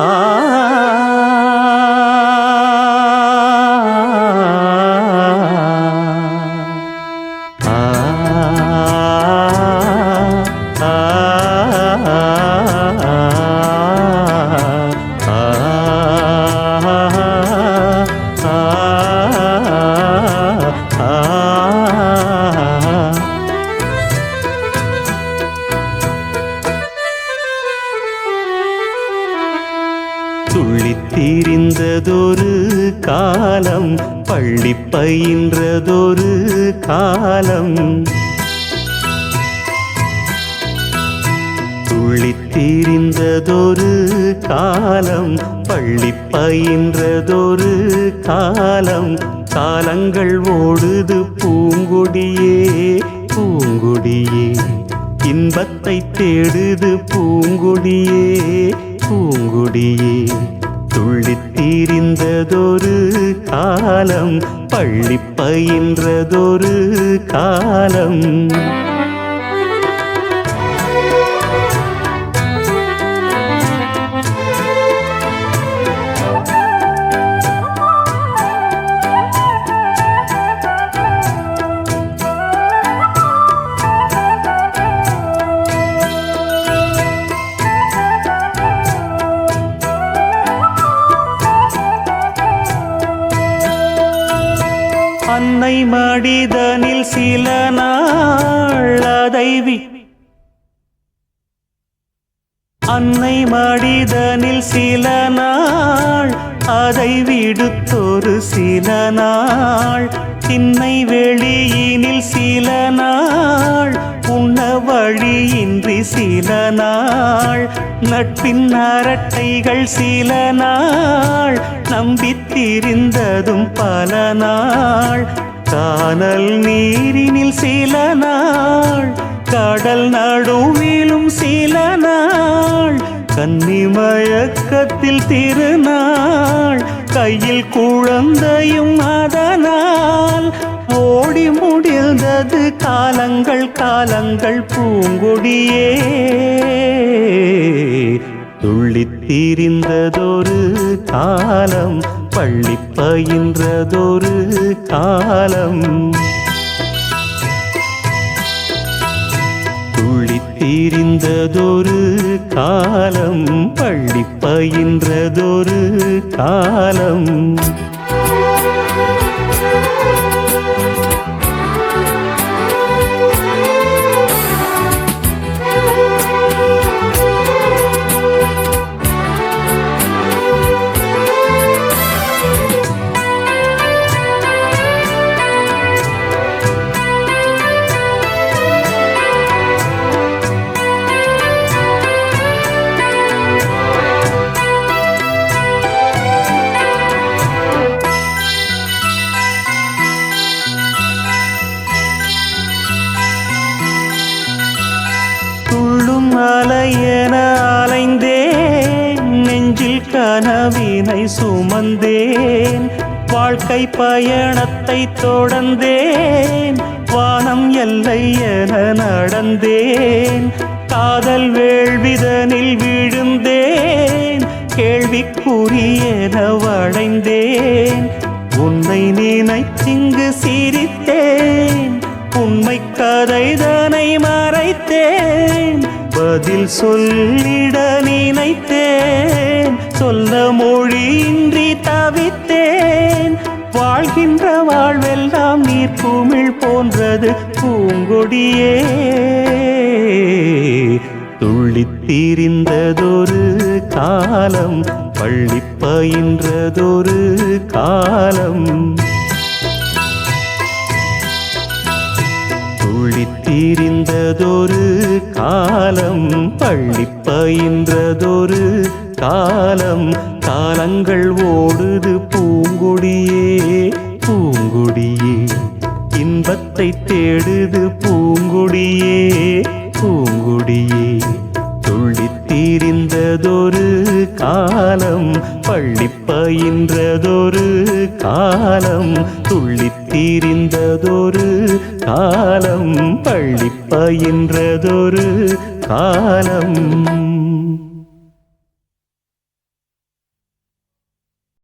ஆ துள்ளித் திரிந்ததொரு காலம், பள்ளி பயின்றதொரு காலம். துள்ளித் திரிந்ததொரு காலம், பள்ளி பயின்றதொரு காலம். காலங்கள் ஓடுது பூங்கொடியே பூங்கொடியே, இன்பத்தை தேடுது பூங்கொடியே பூங்கொடியே. துள்ளித் திரிந்ததொரு காலம், பள்ளி பயின்றதொரு காலம். அன்னை மடிதனில் சில நாள் அதை அன்னை மடிதனில் சில நாள் அதை விடுத்தொரு சில நாள். திண்ணை வெளியினில் சில நாள், உண்ண வழியின்றி சில நாள். நட்பின் அரட்டைகள் சில நாள், நம்பித் திரிந்ததும் பல நாள். கானல் நீரினில் சில நாள், கடல் நடுவிலும் சில நாள். கன்னி மயக்கத்தில் திருநாள், கையில் குழந்தையும் அதனால். ஓடி முடிந்தது காலங்கள் காலங்கள் பூங்கொடியே. துள்ளித் திரிந்ததொரு காலம், பள்ளி பயின்றதொரு காலம். துள்ளித் திரிந்ததொரு காலம், பள்ளி பயின்றதொரு காலம். அலையென அலைந்தேன், நெஞ்சில் கனவினை சுமந்தேன். வாழ்க்கை பயணத்தை தொடர்ந்தேன், வானம் எல்லை என நடந்தேன். காதல் வேள்விதனில் விழுந்தேன், கேள்விக்குரியென வளைந்தேன். உன்னை நினைத்திங்கு சிரித்தேன், உண்மை கதைதனை மறைத்தேன். பதில் சொல்லிட நினைத்தேன், சொல்ல மொழியின்றி தவித்தேன். வாழ்கின்ற வாழ்வெல்லாம் நீர்க்குமிழ் போன்றது பூங்கொடியே. துள்ளித் திரிந்ததொரு காலம், பள்ளி பயின்றதொரு காலம். துள்ளித் திரிந்ததொரு காலம், பள்ளி பயின்றதொரு காலம். காலங்கள் ஓடுது பூங்கொடியே பூங்கொடியே, இன்பத்தை தேடுது பூங்கொடியே பூங்கொடியே. துள்ளித் திரிந்ததொரு காலம், பள்ளி பயின்றதொரு காலம். துள்ளித் திரிந்ததொரு காலம், பள்ளி பயின்றதொரு காலம்.